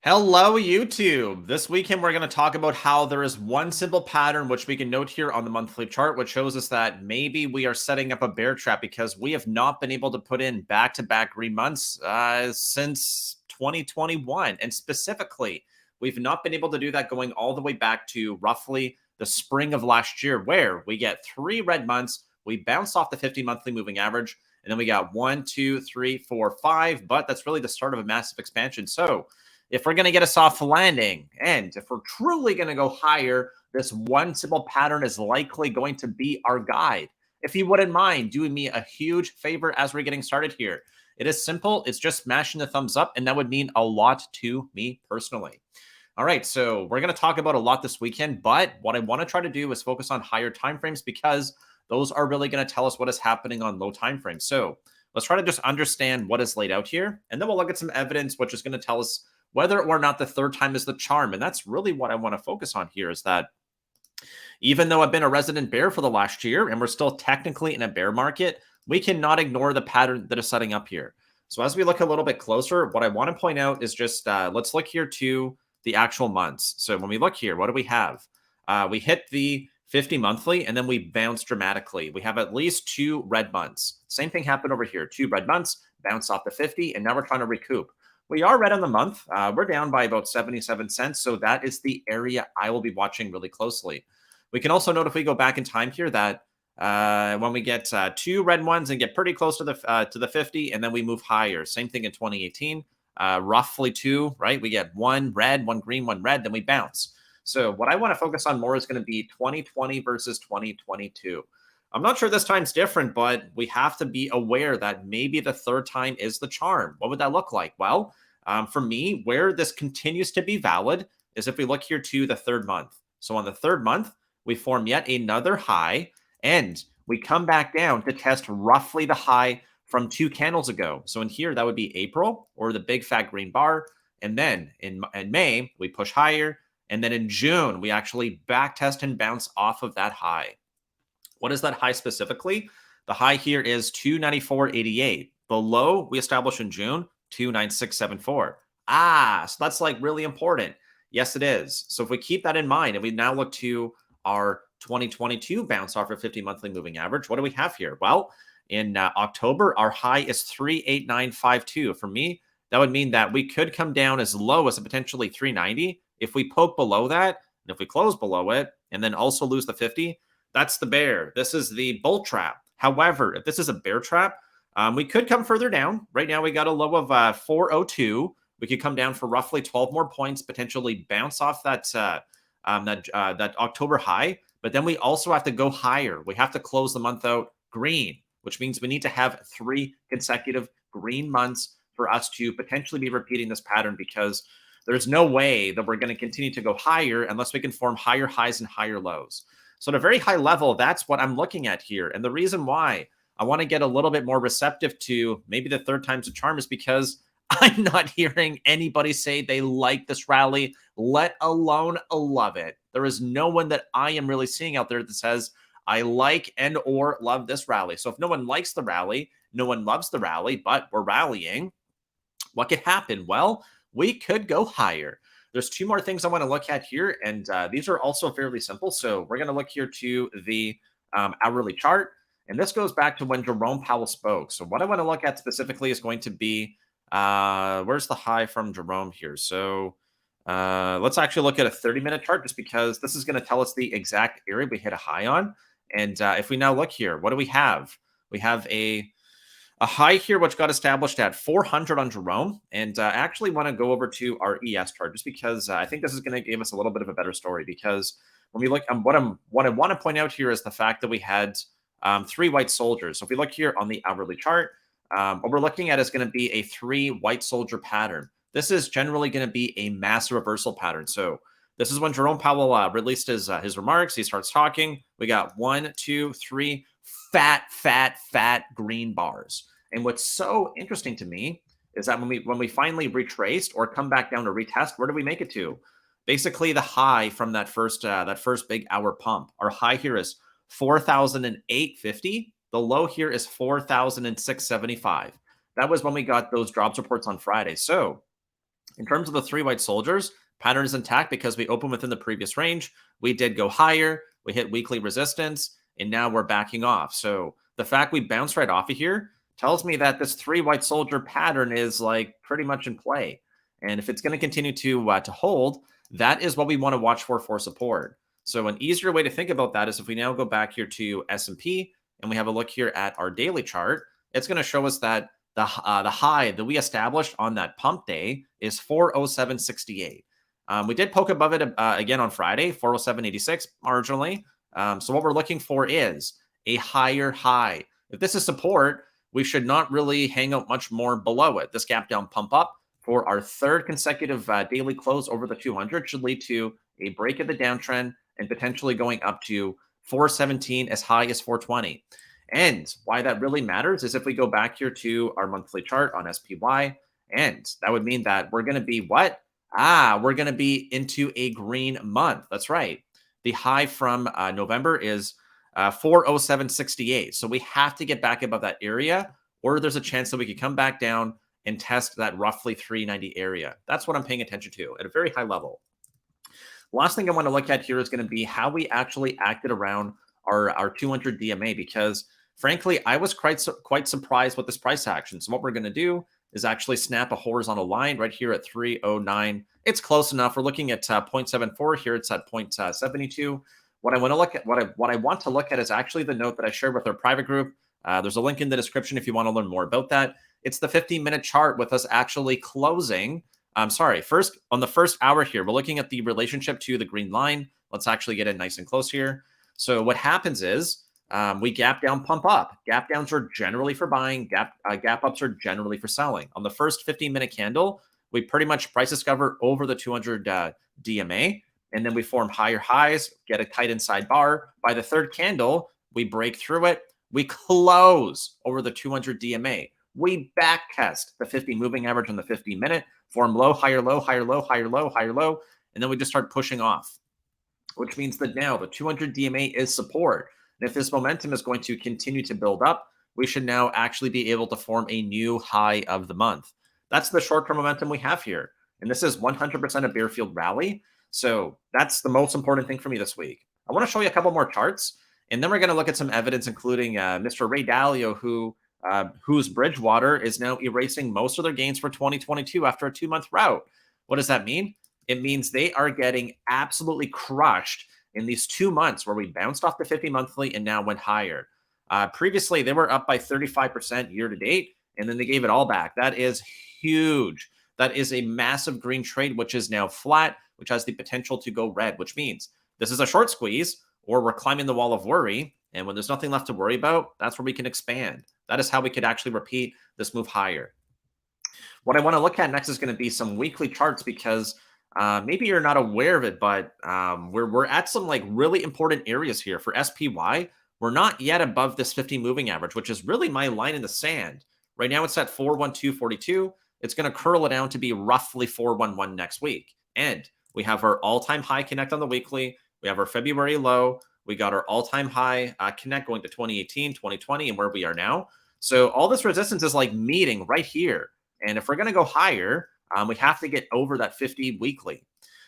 Hello, YouTube. This weekend, we're going to talk about how there is one simple pattern which we can note here on the monthly chart, which shows us that maybe we are setting up a bear trap because we have not been able to put in back-to-back green months since 2021. And specifically, we've not been able to do that going all the way back to roughly the spring of last year, where we get 3 red months, we bounce off the 50 monthly moving average, and then we got 1, 2, 3, 4, 5. But that's really the start of a massive expansion. So if we're going to get a soft landing and if we're truly going to go higher, this one simple pattern is likely going to be our guide. If you wouldn't mind doing me a huge favor as we're getting started here, it is simple. It's just smashing the thumbs up, and that would mean a lot to me personally. All right, so we're going to talk about a lot this weekend, but what I want to try to do is focus on higher timeframes because those are really going to tell us what is happening on low timeframes. So let's try to just understand what is laid out here, and then we'll look at some evidence, which is going to tell us whether or not the third time is the charm. And that's really what I want to focus on here, is that even though I've been a resident bear for the last year and we're still technically in a bear market, we cannot ignore the pattern that is setting up here. So as we look a little bit closer, what I want to point out is just let's look here to the actual months. So when we look here, what do we have? We hit the 50 monthly and then we bounce dramatically. We have at least 2 red months. Same thing happened over here. 2 red months, bounce off the 50, and now we're trying to recoup. We are red on the month. We're down by about 77 cents. So that is the area I will be watching really closely. We can also note if we go back in time here that when we get 2 red ones and get pretty close to the 50, and then we move higher. Same thing in 2018, roughly 2, right? We get 1 red, 1 green, 1 red, then we bounce. So what I want to focus on more is going to be 2020 versus 2022. I'm not sure this time's different, but we have to be aware that maybe the third time is the charm. What would that look like? Well, for me, where this continues to be valid is if we look here to the third month. So on the third month, we form yet another high, and we come back down to test roughly the high from 2 candles ago. So in here, that would be April, or the big fat green bar. And then in May, we push higher. And then in June, we actually back test and bounce off of that high. What is that high specifically? The high here is 294.88. The low we established in June, 296.74. So that's like really important. Yes, it is. So if we keep that in mind and we now look to our 2022 bounce off our 50 monthly moving average, what do we have here? Well, in October, our high is 389.52. For me, that would mean that we could come down as low as potentially 390. If we poke below that, and if we close below it, and then also lose the 50, that's the bear. This is the bull trap. However, if this is a bear trap, we could come further down. Right now, we got a low of 402. We could come down for roughly 12 more points, potentially bounce off that October high. But then we also have to go higher. We have to close the month out green, which means we need to have 3 consecutive green months for us to potentially be repeating this pattern, because there's no way that we're going to continue to go higher unless we can form higher highs and higher lows. So at a very high level, that's what I'm looking at here. And the reason why I want to get a little bit more receptive to maybe the third time's a charm is because I'm not hearing anybody say they like this rally, let alone love it. There is no one that I am really seeing out there that says, I like and or love this rally. So if no one likes the rally, no one loves the rally, but we're rallying, what could happen? Well, we could go higher. There's 2 more things I want to look at here, and these are also fairly simple. So we're going to look here to the hourly chart, and this goes back to when Jerome Powell spoke. So what I want to look at specifically is going to be, where's the high from Jerome here? So let's actually look at a 30-minute chart, just because this is going to tell us the exact area we hit a high on. And if we now look here, what do we have? We have a high here, which got established at 400 on Jerome. And I actually want to go over to our ES chart, just because I think this is going to give us a little bit of a better story. Because when we look, what I want to point out here is the fact that we had 3 white soldiers. So if we look here on the hourly chart, what we're looking at is going to be a 3 white soldier pattern. This is generally going to be a massive reversal pattern. So this is when Jerome Powell released his remarks. He starts talking. We got 1, 2, 3 fat green bars. And what's so interesting to me is that when we finally retraced or come back down to retest, where do we make it to? Basically, the high from that first big hour pump. Our high here is 4,008.50. The low here is 4,006.75. That was when we got those drops reports on Friday. So In terms of the three white soldiers, pattern is intact because we opened within the previous range. We did go higher. We hit weekly resistance, and now we're backing off. So the fact we bounced right off of here tells me that this three white soldier pattern is like pretty much in play. And if it's going to continue to hold, that is what we want to watch for support. So an easier way to think about that is if we now go back here to S&P and we have a look here at our daily chart, it's going to show us that the high that we established on that pump day is 407.68. We did poke above it again on Friday, 407.86 marginally. So what we're looking for is a higher high. If this is support, we should not really hang out much more below it. This gap down pump up for our third consecutive daily close over the 200 should lead to a break of the downtrend and potentially going up to 417 as high as 420. And why that really matters is if we go back here to our monthly chart on SPY, and that would mean that we're going to be what? We're going to be into a green month. That's right. The high from November is 407.68. So we have to get back above that area, or there's a chance that we could come back down and test that roughly 390 area. That's what I'm paying attention to at a very high level. Last thing I want to look at here is going to be how we actually acted around our 200 DMA, because frankly, I was quite surprised with this price action. So what we're going to do is actually snap a horizontal line right here at 309. It's close enough. We're looking at 0.74 here. It's at 0.72. What I want to look at, what I want to look at is actually the note that I shared with our private group. There's a link in the description if you want to learn more about that. It's the 15-minute chart with us actually closing. First on the first hour here, we're looking at the relationship to the green line. Let's actually get in nice and close here. So what happens is we gap down, pump up. Gap downs are generally for buying. Gap ups are generally for selling. On the first 15-minute candle, we pretty much price discover over the 200 DMA, and then we form higher highs, get a tight inside bar. By the third candle, we break through it. We close over the 200 DMA. We back test the 50 moving average on the 15-minute, form low, higher, low, higher, low, higher, low, higher, low, and then we just start pushing off, which means that now the 200 DMA is support. And if this momentum is going to continue to build up, we should now actually be able to form a new high of the month. That's the short-term momentum we have here. And this is 100% a bear field rally. So that's the most important thing for me this week. I want to show you a couple more charts, and then we're going to look at some evidence, including Mr. Ray Dalio, whose Bridgewater is now erasing most of their gains for 2022 after a 2-month rout. What does that mean? It means they are getting absolutely crushed in these 2 months where we bounced off the 50 monthly and now went higher. Previously, they were up by 35% year to date, and then they gave it all back. That is huge. That is a massive green trade, which is now flat, which has the potential to go red, which means this is a short squeeze, or we're climbing the wall of worry. And when there's nothing left to worry about, that's where we can expand. That is how we could actually repeat this move higher. What I want to look at next is going to be some weekly charts, because maybe you're not aware of it, but we're at some like really important areas here for SPY. We're not yet above this 50 moving average, which is really my line in the sand. Right now it's at 412.42. It's going to curl it down to be roughly 411 next week. And we have our all-time high connect on the weekly. We have our February low. We got our all-time high connect going to 2018, 2020, and where we are now. So all this resistance is like meeting right here. And if we're going to go higher, we have to get over that 50 weekly.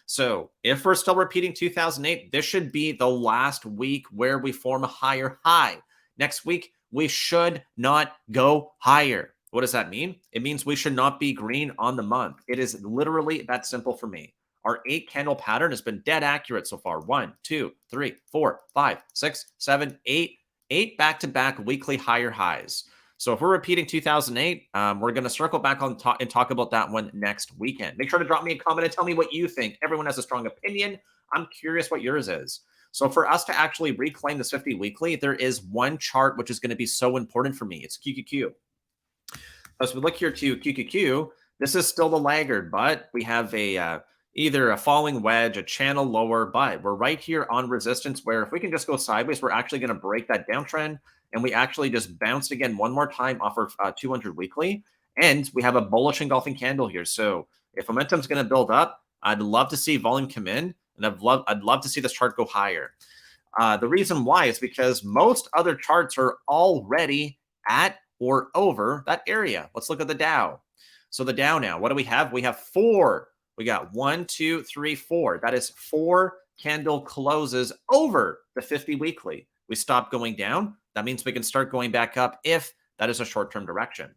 So if we're still repeating 2008, this should be the last week where we form a higher high. Next week, we should not go higher. What does that mean? It means we should not be green on the month. It is literally that simple for me. Our 8-candle pattern has been dead accurate so far. 1, 2, 3, 4, 5, 6, 7, 8. 8 back-to-back weekly higher highs. So if we're repeating 2008, we're going to circle back on and talk about that one next weekend. Make sure to drop me a comment and tell me what you think. Everyone has a strong opinion. I'm curious what yours is. So for us to actually reclaim this 50 weekly, there is one chart which is going to be so important for me. It's QQQ. As we look here to QQQ, this is still the laggard, but we have either a falling wedge, a channel lower, but we're right here on resistance, where if we can just go sideways, we're actually going to break that downtrend, and we actually just bounced again one more time off our 200 weekly, and we have a bullish engulfing candle here. So if momentum's going to build up, I'd love to see volume come in, and I'd love to see this chart go higher. The reason why is because most other charts are already at or over that area. Let's look at the Dow. So the Dow now, what do we have? We have 4. We got 1, 2, 3, 4. That is 4 candle closes over the 50 weekly. We stop going down. That means we can start going back up if that is a short-term direction.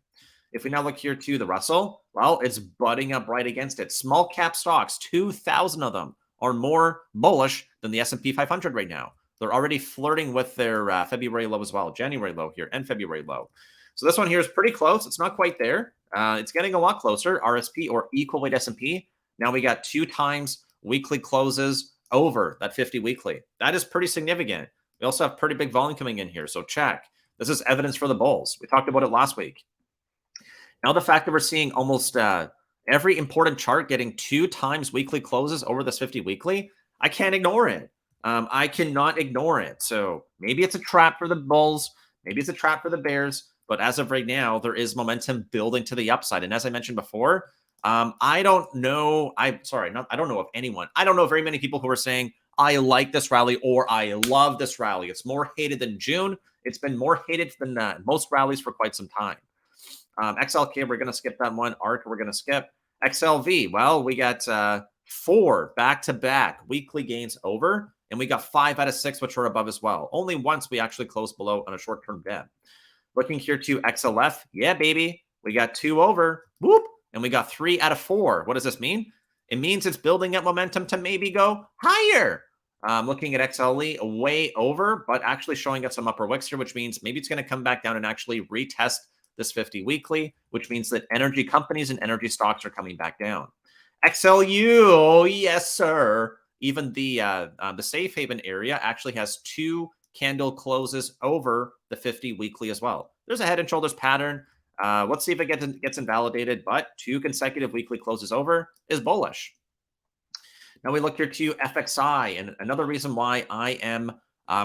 If we now look here to the Russell, well, it's butting up right against it. Small cap stocks, 2,000 of them are more bullish than the S&P 500 right now. They're already flirting with their February low as well, January low here, and February low. So this one here is pretty close. It's not quite there. It's getting a lot closer. RSP or equal weight S&P. Now we got 2 times weekly closes over that 50 weekly. That is pretty significant. We also have pretty big volume coming in here. So check. This is evidence for the bulls. We talked about it last week. Now the fact that we're seeing almost every important chart getting 2 times weekly closes over this 50 weekly, I can't ignore it. I cannot ignore it. So maybe it's a trap for the bulls. Maybe it's a trap for the bears. But as of right now, there is momentum building to the upside. And as I mentioned before, I don't know. I don't know of anyone. I don't know very many people who are saying, I like this rally or I love this rally. It's more hated than June. It's been more hated than most rallies for quite some time. XLK, we're going to skip that one. ARC, we're going to skip. XLV, well, we got 4 back-to-back weekly gains over, and we got 5 out of 6, which are above as well. Only once we actually closed below on a short-term dip. Looking here to XLF, yeah, baby. We got 2 over, whoop, and we got 3 out of 4. What does this mean? It means it's building up momentum to maybe go higher. Looking at XLE, way over, but actually showing us some upper wicks here, which means maybe it's going to come back down and actually retest this 50 weekly, which means that energy companies and energy stocks are coming back down. XLU, yes, sir. Even the safe haven area actually has 2 candle closes over the 50 weekly as well. There's a head and shoulders pattern. Let's see if it gets invalidated, but 2 consecutive weekly closes over is bullish. Now we look here to FXI, and another reason why I am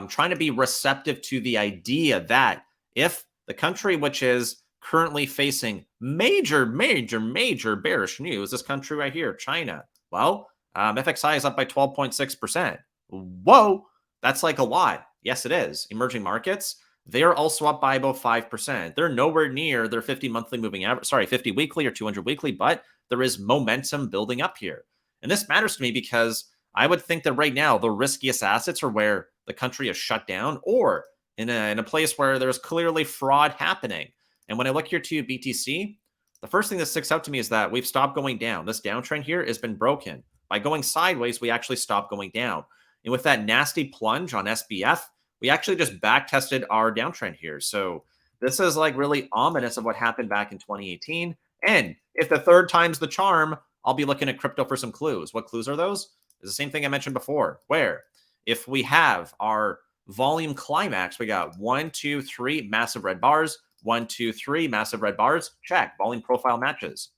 trying to be receptive to the idea that if the country which is currently facing major bearish news, this country right here, China, well, FXI is up by 12.6%. Whoa, that's like a lot. Yes, it is. Emerging markets, they are also up by about 5%. They're nowhere near their 50 monthly moving average, 50 weekly or 200 weekly, but there is momentum building up here. And this matters to me because I would think that right now the riskiest assets are where the country is shut down or in a place where there's clearly fraud happening. And when I look here to BTC, the first thing that sticks out to me is that we've stopped going down. This downtrend here has been broken. By going sideways, we actually stopped going down. And with that nasty plunge on SBF, we actually just back tested our downtrend here. So this is like really ominous of what happened back in 2018. And if the third time's the charm, I'll be looking at crypto for some clues. What clues are those? It's the same thing I mentioned before, where if we have our volume climax, we got 1, 2, 3 massive red bars, 1, 2, 3 massive red bars, check, volume profile matches.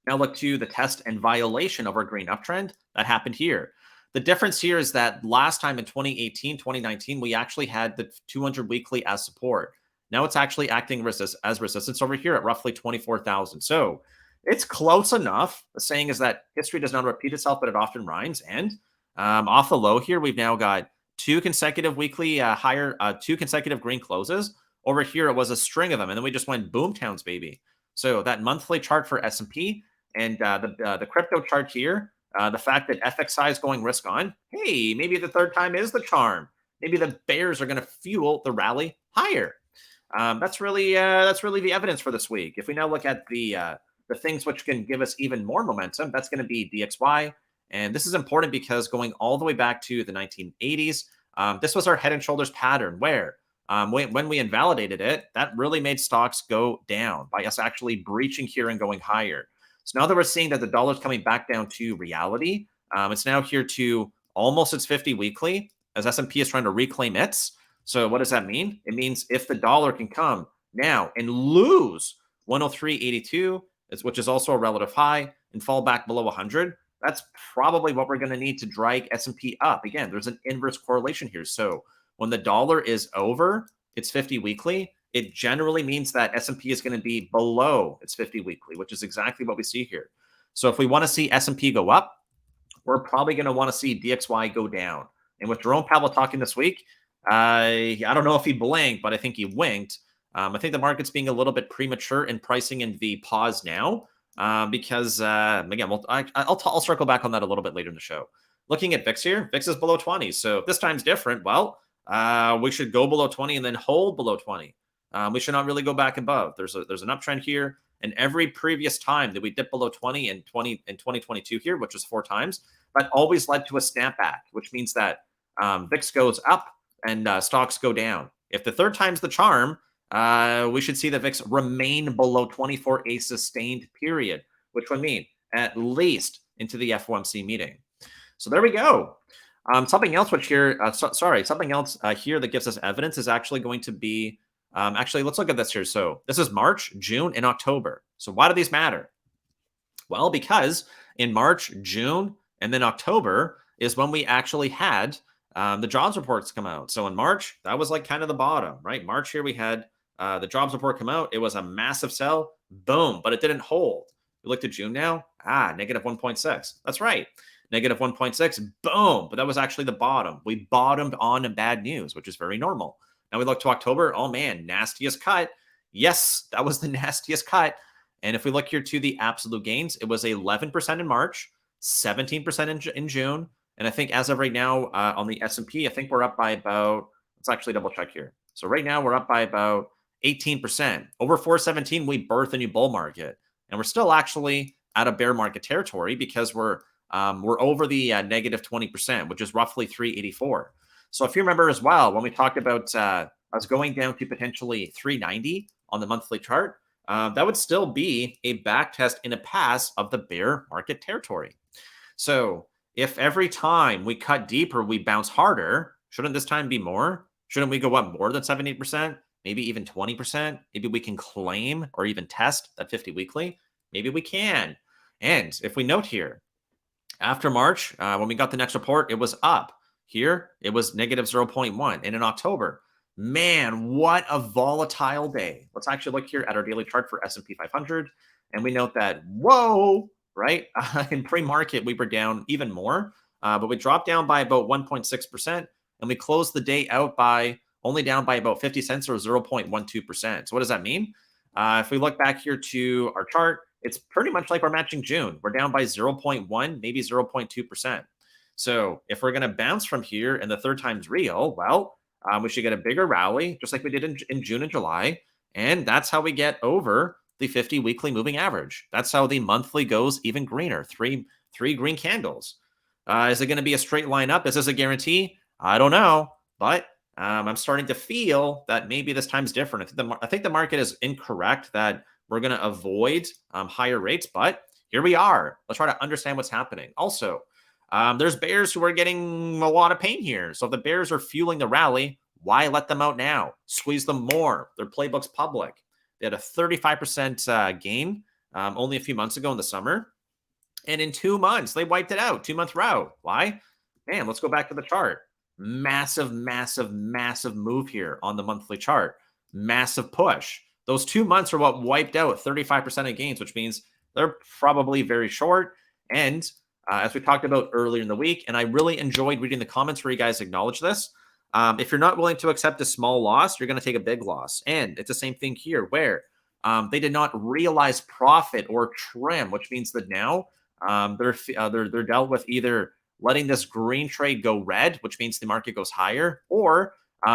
Now look to the test and violation of our green uptrend. That happened here. The difference here is that last time in 2018, 2019, we actually had the 200 weekly as support. Now it's actually acting as resistance over here at roughly 24,000. So it's close enough. The saying is that history does not repeat itself, but it often rhymes. And off the low here, we've now got 2 consecutive weekly 2 consecutive green closes. Over here, it was a string of them, and then we just went boom towns, baby. So that monthly chart for S&P and the crypto chart here, the fact that FXI is going risk on, hey, maybe the third time is the charm. Maybe the bears are going to fuel the rally higher. That's really the evidence for this week. If we now look at the things which can give us even more momentum, that's going to be DXY. And this is important because going all the way back to the 1980s, this was our head and shoulders pattern where when we invalidated it, that really made stocks go down by us actually breaching here and going higher. So now that we're seeing that the dollar's coming back down to reality, it's now here to almost its 50 weekly as S&P is trying to reclaim its. So what does that mean? It means if the dollar can come now and lose 103.82, which is also a relative high, and fall back below 100, that's probably what we're going to need to drag S&P up. Again, there's an inverse correlation here. So when the dollar is over its 50 weekly, it generally means that S&P is going to be below its 50 weekly, which is exactly what we see here. So if we want to see S&P go up, we're probably going to want to see DXY go down. And with Jerome Powell talking this week, I don't know if he blinked, but I think he winked. I think the market's being a little bit premature in pricing in the pause now because, again, I'll circle back on that a little bit later in the show. Looking at VIX here, VIX is below 20. So if this time's different, well, we should go below 20 and then hold below 20. We should not really go back above. There's an uptrend here. And every previous time that we dip below 20 in 2022 here, which was 4 times, that always led to a snapback, which means that VIX goes up and stocks go down. If the third time's the charm, we should see the VIX remain below 20 for a sustained period, which would mean at least into the FOMC meeting. So there we go. Something else here that gives us evidence is actually going to be, actually, let's look at this here. So this is March, June, and October. So why do these matter? Well, because in March, June, and then October is when we actually had the jobs reports come out. So in March, that was like kind of the bottom, right? March here, we had the jobs report come out. It was a massive sell, boom, but it didn't hold. We looked at June now, negative 1.6. That's right, negative 1.6, boom. But that was actually the bottom. We bottomed on bad news, which is very normal. Now we look to October. Oh man, nastiest cut. Yes, that was the nastiest cut. And if we look here to the absolute gains, it was 11% in March, 17% in June. And I think as of right now on the S&P, I think we're up by about, let's actually double check here. So right now we're up by about 18%. Over 417, we birthed a new bull market. And we're still actually out of bear market territory because we're over the negative 20%, which is roughly 384. So if you remember as well, when we talked about us going down to potentially 390 on the monthly chart, that would still be a back test in a pass of the bear market territory. So if every time we cut deeper, we bounce harder, shouldn't this time be more? Shouldn't we go up more than 70%? Maybe even 20%? Maybe we can claim or even test that 50 weekly. Maybe we can. And if we note here, after March, when we got the next report, it was up. Here, it was negative 0.1. And in October, man, what a volatile day. Let's actually look here at our daily chart for S&P 500. And we note that, whoa, right? In pre-market, we were down even more, but we dropped down by about 1.6%. And we closed the day out by only down by about 50 cents or 0.12%. So what does that mean? If we look back here to our chart, it's pretty much like we're matching June. We're down by 0.1, maybe 0.2%. So if we're going to bounce from here and the third time's real, well, we should get a bigger rally, just like we did in June and July. And that's how we get over the 50 weekly moving average. That's how the monthly goes even greener, three green candles. Is it going to be a straight line up? Is this a guarantee? I don't know, but I'm starting to feel that maybe this time's different. I think the market is incorrect that we're going to avoid higher rates, but here we are. Let's try to understand what's happening. Also, there's bears who are getting a lot of pain here. So if the bears are fueling the rally, why let them out now? Squeeze them more. Their playbook's public. They had a 35% gain only a few months ago in the summer. And in 2 months, they wiped it out. 2-month route. Why? Man, let's go back to the chart. Massive, massive, massive move here on the monthly chart. Massive push. Those 2 months are what wiped out 35% of gains, which means they're probably very short. And as we talked about earlier in the week, and I really enjoyed reading the comments where you guys acknowledge this, if you're not willing to accept a small loss, you're going to take a big loss. And it's the same thing here where they did not realize profit or trim, which means that now they're dealt with either letting this green trade go red, which means the market goes higher, or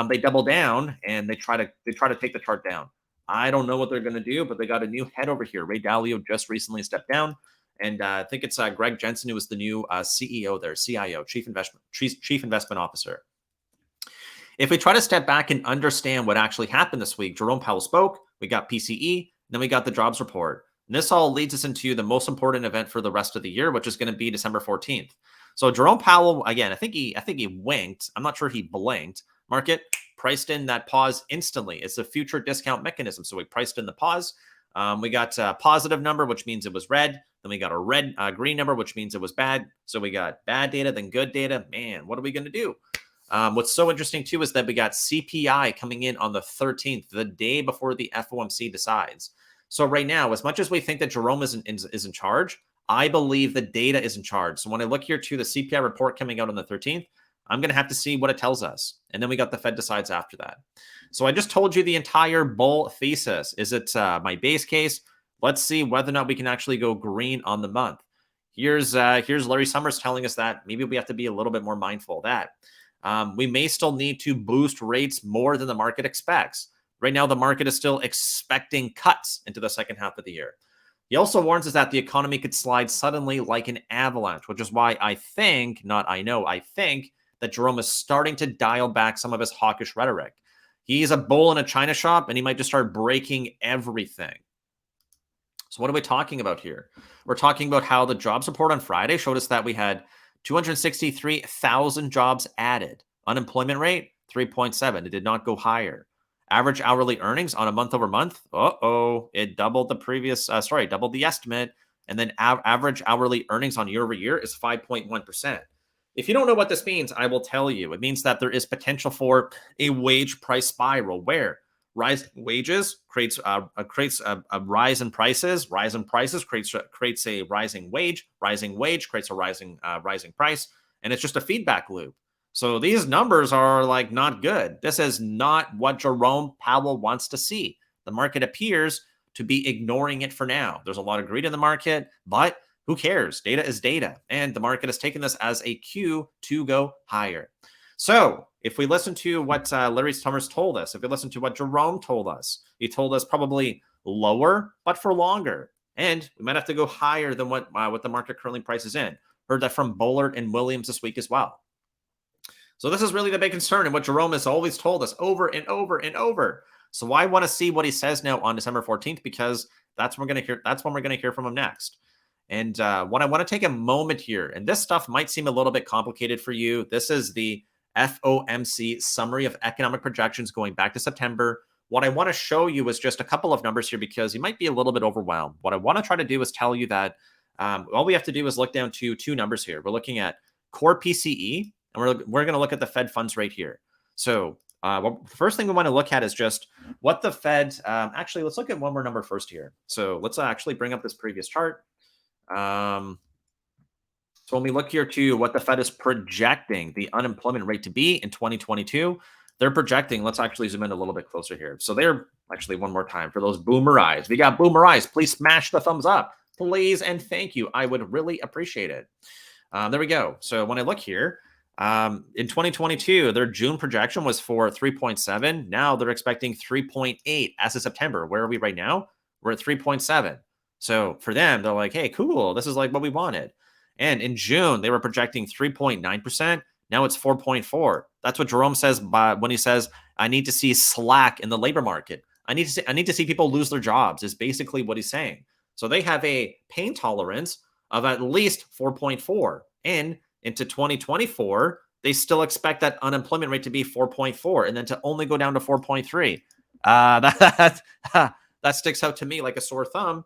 they double down and they try to take the chart down. I don't know what they're going to do, but they got a new head over here. Ray Dalio just recently stepped down, and I think it's Greg Jensen who was the new CEO there, CIO, Chief Investment Officer. If we try to step back and understand what actually happened this week, Jerome Powell spoke, we got PCE, then we got the jobs report. And this all leads us into the most important event for the rest of the year, which is going to be December 14th. So Jerome Powell, again, I think he winked. I'm not sure he blinked. Market priced in that pause instantly. It's a future discount mechanism. So we priced in the pause. We got a positive number, which means it was red. Then we got a green number, which means it was bad. So we got bad data, then good data. Man, what are we going to do? What's so interesting, too, is that we got CPI coming in on the 13th, the day before the FOMC decides. So right now, as much as we think that Jerome is in charge, I believe the data is in charge. So when I look here to the CPI report coming out on the 13th, I'm going to have to see what it tells us. And then we got the Fed decides after that. So I just told you the entire bull thesis. Is it my base case? Let's see whether or not we can actually go green on the month. Here's Larry Summers telling us that maybe we have to be a little bit more mindful of that. We may still need to boost rates more than the market expects. Right now, the market is still expecting cuts into the second half of the year. He also warns us that the economy could slide suddenly like an avalanche, which is why I think, not I know, I think that Jerome is starting to dial back some of his hawkish rhetoric. He's a bull in a china shop, and he might just start breaking everything. So what are we talking about here? We're talking about how the jobs report on Friday showed us that we had 263,000 jobs added. Unemployment rate, 3.7. It did not go higher. Average hourly earnings on a month over month. It doubled the previous, doubled the estimate. And then average hourly earnings on year over year is 5.1%. If you don't know what this means, I will tell you. It means that there is potential for a wage price spiral where rising wages creates a rise in prices. Rise in prices creates a rising wage. Rising wage creates a rising price, and it's just a feedback loop. So these numbers are like not good. This is not what Jerome Powell wants to see. The market appears to be ignoring it for now. There's a lot of greed in the market, but who cares? Data is data, and the market has taken this as a cue to go higher. So if we listen to what Larry Summers told us, if we listen to what Jerome told us, he told us probably lower, but for longer. And we might have to go higher than what the market currently prices in. Heard that from Bullard and Williams this week as well. So this is really the big concern and what Jerome has always told us over and over and over. So I want to see what he says now on December 14th, because that's when we're going to hear. That's when we're going to hear from him next. And what I want to take a moment here, and this stuff might seem a little bit complicated for you. This is the FOMC summary of economic projections going back to September. What I want to show you is just a couple of numbers here because you might be a little bit overwhelmed. What I want to try to do is tell you that all we have to do is look down to two numbers here. We're looking at core PCE, and we're going to look at the Fed funds rate here. So the first thing we want to look at is just what the Fed, actually, let's look at one more number first here. So let's actually bring up this previous chart. So when we look here to what the Fed is projecting the unemployment rate to be in 2022, they're projecting, let's actually zoom in a little bit closer here. So they're actually one more time for those boomer eyes. We got boomer eyes. Please smash the thumbs up, please. And thank you. I would really appreciate it. There we go. So when I look here, in 2022, their June projection was for 3.7. Now they're expecting 3.8 as of September. Where are we right now? We're at 3.7. So for them, they're like, hey, cool. This is like what we wanted. And in June, they were projecting 3.9%. Now it's 4.4. That's what Jerome says when he says, I need to see slack in the labor market. I need to see people lose their jobs is basically what he's saying. So they have a pain tolerance of at least 4.4. And into 2024, they still expect that unemployment rate to be 4.4 and then to only go down to 4.3. That sticks out to me like a sore thumb.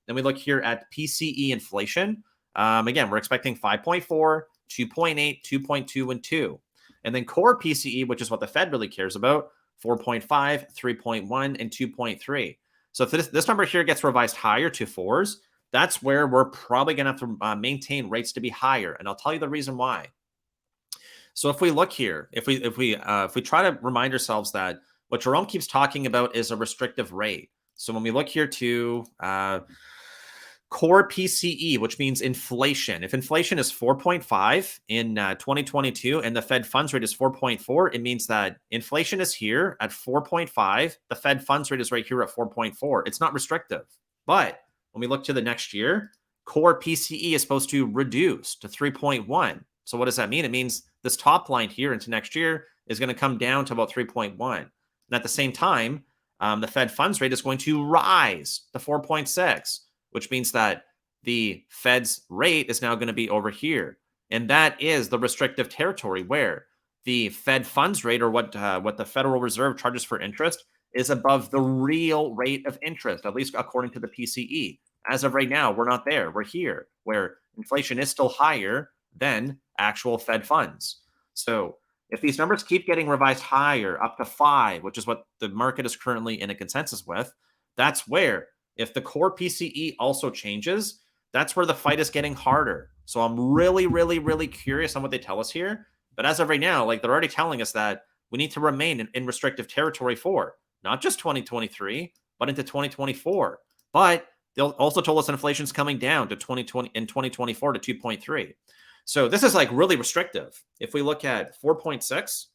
Then we look here at PCE inflation. Again, we're expecting 5.4, 2.8, 2.2, and 2. And then core PCE, which is what the Fed really cares about, 4.5, 3.1, and 2.3. So if this number here gets revised higher to 4s, that's where we're probably going to have to maintain rates to be higher. And I'll tell you the reason why. So if we look here, if we try to remind ourselves that what Jerome keeps talking about is a restrictive rate. So when we look here to core PCE, which means inflation. If inflation is 4.5 in 2022 and the Fed funds rate is 4.4, it means that inflation is here at 4.5. The Fed funds rate is right here at 4.4. It's not restrictive. But when we look to the next year, core PCE is supposed to reduce to 3.1. So what does that mean? It means this top line here into next year is going to come down to about 3.1. And at the same time, the Fed funds rate is going to rise to 4.6. Which means that the Fed's rate is now going to be over here. And that is the restrictive territory where the Fed funds rate, or what the Federal Reserve charges for interest, is above the real rate of interest, at least according to the PCE. As of right now, we're not there. We're here, where inflation is still higher than actual Fed funds. So if these numbers keep getting revised higher, up to 5, which is what the market is currently in a consensus with, that's where, if the core PCE also changes, that's where the fight is getting harder. So I'm really, really, really curious on what they tell us here. But as of right now, like they're already telling us that we need to remain in restrictive territory for not just 2023, but into 2024. But they'll also told us inflation's coming down to 2020 in 2024 to 2.3. So this is like really restrictive. If we look at 4.6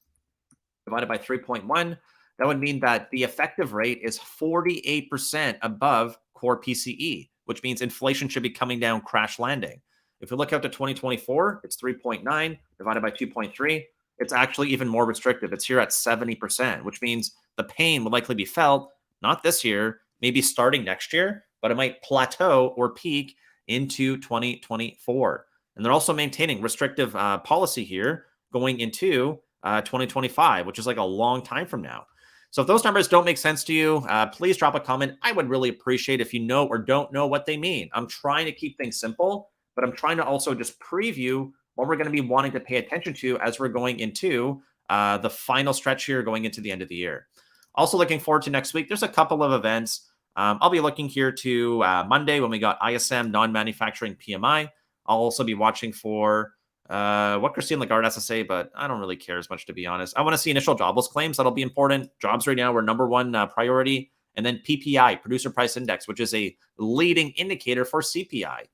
divided by 3.1, that would mean that the effective rate is 48% above core PCE, which means inflation should be coming down, crash landing. If we look out to 2024, it's 3.9 divided by 2.3. It's actually even more restrictive. It's here at 70%, which means the pain would likely be felt not this year, maybe starting next year, but it might plateau or peak into 2024. And they're also maintaining restrictive policy here going into 2025, which is like a long time from now. So if those numbers don't make sense to you, please drop a comment. I would really appreciate if you know or don't know what they mean. I'm trying to keep things simple, but I'm trying to also just preview what we're going to be wanting to pay attention to as we're going into the final stretch here going into the end of the year. Also looking forward to next week. There's a couple of events. I'll be looking here to Monday when we got ISM non-manufacturing PMI. I'll also be watching for what Christine Lagarde has to say, but I don't really care as much, to be honest. I want to see initial jobless claims. That'll be important. Jobs right now are number one priority. And then PPI, Producer Price Index, which is a leading indicator for CPI.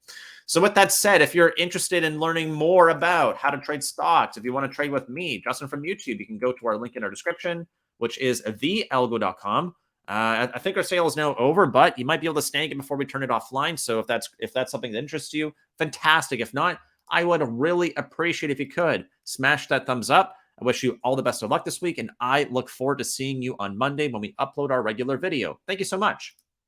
So with that said, if you're interested in learning more about how to trade stocks, if you want to trade with me, Justin from YouTube, you can go to our link in our description, which is thealgo.com. I think our sale is now over, but you might be able to snag it before we turn it offline. So if that's something that interests you, fantastic. If not, I would really appreciate if you could smash that thumbs up. I wish you all the best of luck this week, and I look forward to seeing you on Monday when we upload our regular video. Thank you so much.